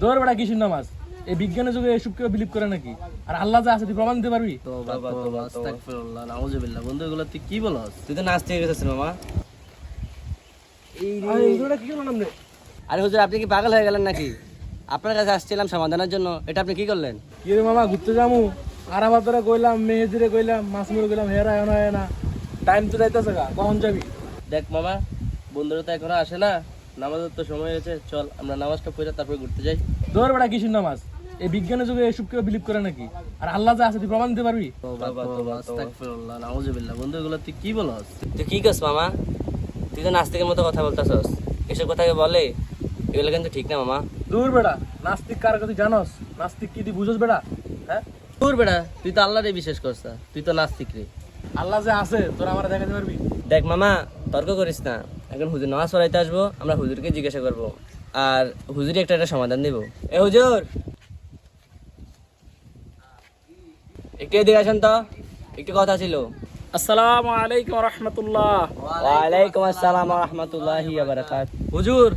দৌড় বেটা কিসের নামাজ? এই বিজ্ঞানের যুগে এসব কেউ বিলিভ করে নাকি? আর আল্লাহ যা আছে তুই প্রমাণ দিতে পারবি? আস্তাগফিরুল্লাহ, নাউযুবিল্লাহ। বন্ধু এগুলো তুই কি বলস? তুই তো নাচ থেকে গেছিস মামা। কি করলাম রে? আরে হুজুর, আপনি কি পাগল হয়ে গেলেন নাকি? আপনার কাছে আসছিলাম সমাধানের জন্য, এটা আপনি কি করলেন? কি রে মামা, ঘুরতে যামু আরাবাদরে কইলাম, মেহেদিরে কইলাম, মাছমুড়ে কইলাম, হেরা এনা এনা টাইম তো যাইতেছে গা, কখন যাবি? দেখ মামা, বন্ধুরা তো এখনো আসে না, নামাজের তো সময় হয়েছে, চল আমরা নামাজটা পড়ে তারপরে ঘুরতে যাই। দৌড় বেটা কিসের নামাজ? এই বিজ্ঞানের যুগে এসব কেউ বিলিভ করে নাকি? আর আল্লাহ যা আছে তুই প্রমাণ দিতে পারবি? আস্তাগফিরুল্লাহ, নাউযুবিল্লাহ। বন্ধু এগুলো তুই কি বলস? তুই কি করছ মামা? তুই তো নাস্তিকের মতো কথা বলতাছস। এসব কথা বলে এগুলো কিন্তু ঠিক না মামা। দূর বেটা, নাস্তিক কার কথা জানোস? নাস্তিক কি তুই বুঝোস বেটা? হ্যাঁ, তোর বেটা, তুই তো আল্লাহরে বিশ্বাস করছ, তুই তো নাস্তিক রে। আল্লাহ যে আছে তোরা আমার দেখাতে পারবি? দেখ মামা, তর্ক করিস না। এখন হুজুর নামাজ পড়াইতে আসবো, আমরা হুজুরকে জিজ্ঞাসা করবো, আর হুজুরই একটা সমাধান দেব। এ হুজুর, একটু এদিকে আসেন তো, একটু কথা ছিল। আসসালামু আলাইকুম রাহমাতুল্লাহ। ওয়ালাইকুম আসসালাম ওয়া রাহমাতুল্লাহি ওয়া বারাকাতুহু। হুজুর,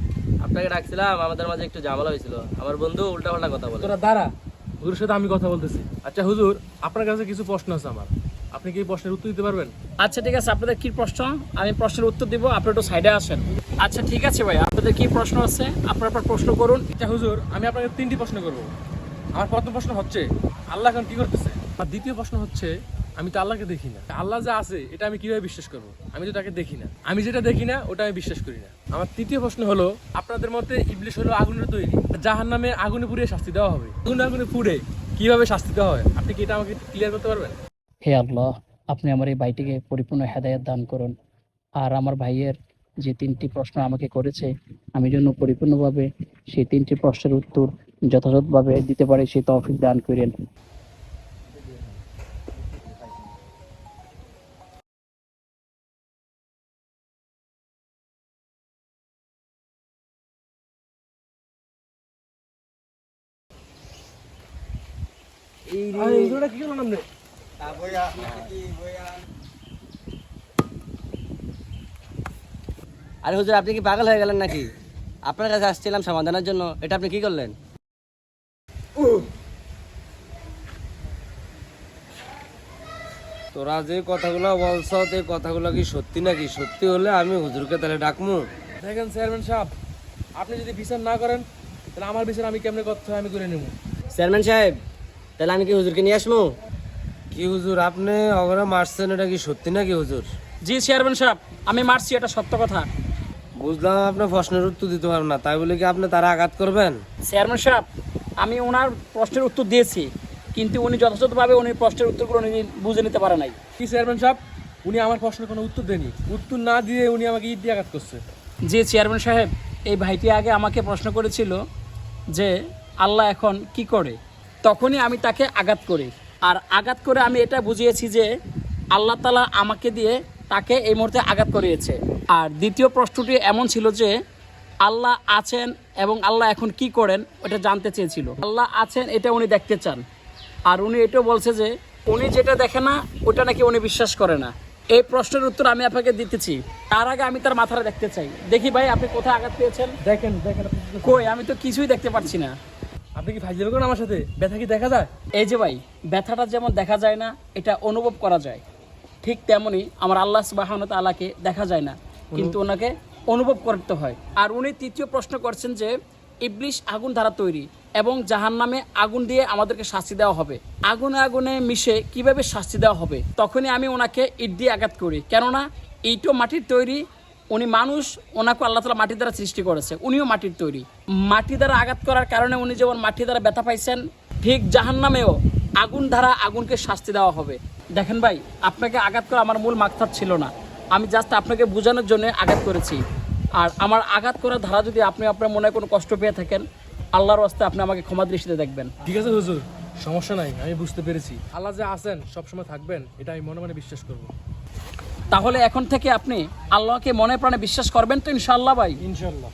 আপনাকে ডাকছিলাম, আমাদের মাঝে একটু ঝামেলা হয়েছিল। আমার বন্ধু উল্টাপাল্টা কথা বলে। তোরা দাঁড়া, হুজুরের সাথে আমি কথা বলতেছি। আচ্ছা হুজুর, আপনার কাছে কিছু প্রশ্ন আছে আমার, আপনি কি এই প্রশ্নের উত্তর দিতে পারবেন? আচ্ছা ঠিক আছে, আপনাদের কি প্রশ্ন? আমি প্রশ্নের উত্তর দিব, আপনি একটু সাইডে আসেন। আচ্ছা ঠিক আছে ভাই, আপনাদের কি প্রশ্ন আছে? আপনার প্রশ্ন করুন। আচ্ছা হুজুর, আমি আপনাকে 3টি প্রশ্ন করব। আমার প্রথম প্রশ্ন হচ্ছে, আল্লাহ এখন কি করতেছে? আর দ্বিতীয় প্রশ্ন হচ্ছে, আমি তো আল্লাহকে দেখি না, আল্লাহ যা আছে এটা আমি কিভাবে বিশ্বাস করবো? আমি তো তাকে দেখি না, আমি যেটা দেখি না ওটা আমি বিশ্বাস করি না। আমার তৃতীয় প্রশ্ন হলো, আপনাদের মতে ইবলিশ হলো আগুনের তৈরি, জাহান্নামে আগুনে পুড়িয়ে শাস্তি দেওয়া হবে, আগুনে পুড়ে কিভাবে শাস্তি দেওয়া হয়, আপনি কি এটা আমাকে ক্লিয়ার করতে পারবেন? হে আল্লাহ, আপনি আমার এই ভাইটিকে পরিপূর্ণ হেদায়েত দান করুন। আর আমার ভাইয়ের যে 3টি প্রশ্ন আমাকে করেছে, আমি যেন পরিপূর্ণভাবে সেই 3টি প্রশ্নের উত্তর যথাযথভাবে দিতে পারি, সেই তৌফিক দান করেন। কি করলাম রে? আরে হুজুর, আপনি কি পাগল হয়ে গেলেন নাকি? আপনার কাছে আসছিলাম সমাধানের জন্য, এটা আপনি কি করলেন? তোরা যে কথাগুলো বলছ, এই কথাগুলো কি সত্যি নাকি? সত্যি হলে আমি হুজুরকে তাহলে ডাকমু। দেখেন চেয়ারম্যান সাহেব, আপনি যদি বিচার না করেন তাহলে আমার বিচার আমি কেমনে করতে হয় আমি করে নেব। চেয়ারম্যান সাহেব, তাহলে আমি কি হুজুরকে নিয়ে আসবো? কি হুজুর, আপনি অগরে মারছেন, এটা কি সত্যি নাকি হুজুর? জি চেয়ারম্যান সাহেব, আমি মারছি, এটা সত্য কথা। বুঝলাম আপনি প্রশ্নের উত্তর দিতে পারবেন না, তাই বলে কি আপনি তারা আঘাত করবেন? চেয়ারম্যান সাহেব, আমি ওনার প্রশ্নের উত্তর দিয়েছি, কিন্তু উনি যথাযথভাবে উনি প্রশ্নের উত্তরগুলো উনি বুঝে নিতে পারে নাই। কি চেয়ারম্যান সাহেব, উনি আমার প্রশ্নের কোনো উত্তর দেয়নি, উত্তর না দিয়ে উনি আমাকে ইট দিয়ে আঘাত করছে। জি চেয়ারম্যান সাহেব, এই ভাইটি আগে আমাকে প্রশ্ন করেছিল যে আল্লাহ এখন কি করে, তখনই আমি তাকে আঘাত করি। আর আঘাত করে আমি এটা বুঝিয়েছি যে আল্লাহ তাআলা আমাকে দিয়ে তাকে এই মুহূর্তে আঘাত করিয়েছে। আর দ্বিতীয় প্রশ্নটি এমন ছিল যে আল্লাহ আছেন এবং আল্লাহ এখন কি করেন ওটা জানতে চেয়েছিল। আল্লাহ আছেন এটা উনি দেখতে চান, আর উনি এটাও বলছে যে উনি যেটা দেখে না ওটা নাকি উনি বিশ্বাস করে না। এই প্রশ্নের উত্তর আমি আপনাকে দিতেছি, তার আগে আমি তার মাথাটা দেখতে চাই। দেখি ভাই, আপনি কোথায় আঘাত পেয়েছেন? দেখেন দেখেন কই, আমি তো কিছুই দেখতে পাচ্ছি না। আপনি কি ফাইজলামি করেন আমার সাথে? ব্যথা কি দেখা যায়? এই যে ভাই, ব্যথাটা যেমন দেখা যায় না, এটা অনুভব করা যায়, ঠিক তেমনি আমার আল্লাহ সুবহানাহু ওয়া তাআলাকে দেখা যায় না, কিন্তু ওনাকে অনুভব করতে হয়। আর উনি তৃতীয় প্রশ্ন করছেন যে ইবলিশ আগুন দ্বারা তৈরি এবং জাহান্নামে আগুন দিয়ে আমাদেরকে শাস্তি দেওয়া হবে, আগুনে আগুনে মিশে কিভাবে শাস্তি দেওয়া হবে? তখনই আমি ওনাকে ইট দিয়ে আঘাত করি, কেননা ইটও মাটির তৈরি, উনি মানুষ, ওনাকে আল্লাহ তাআলা মাটি দ্বারা সৃষ্টি করেছে, উনিও মাটির তৈরি। মাটি দ্বারা আঘাত করার কারণে উনি যেমন মাটি দ্বারা ব্যথা পাইছেন, ঠিক জাহান্নামেও আগুন দ্বারা আগুনকে শাস্তি দেওয়া হবে। দেখেন ভাই, আপনাকে আঘাত করা আমার মূল মাকসাদ ছিল না, আমি জাস্ট আপনাকে বোঝানোর জন্য আঘাত করেছি। আর আমার আঘাত করার ধারা যদি আপনি আপনার মনে কোনো কষ্ট পেয়ে থাকেন, আল্লাহর ওয়াস্তে আপনি আমাকে ক্ষমা দৃষ্টিতে দেখবেন। ঠিক আছে হুজুর, সমস্যা নাই, আমি বুঝতে পেরেছি। আল্লাহ যে আছেন সবসময় থাকবেন, এটা আমি মনে মনে বিশ্বাস করবো। তাহলে এখন থেকে আপনি আল্লাহকে মনে প্রাণে বিশ্বাস করবেন তো ইনশাআল্লাহ ভাই? ইনশাল্লাহ।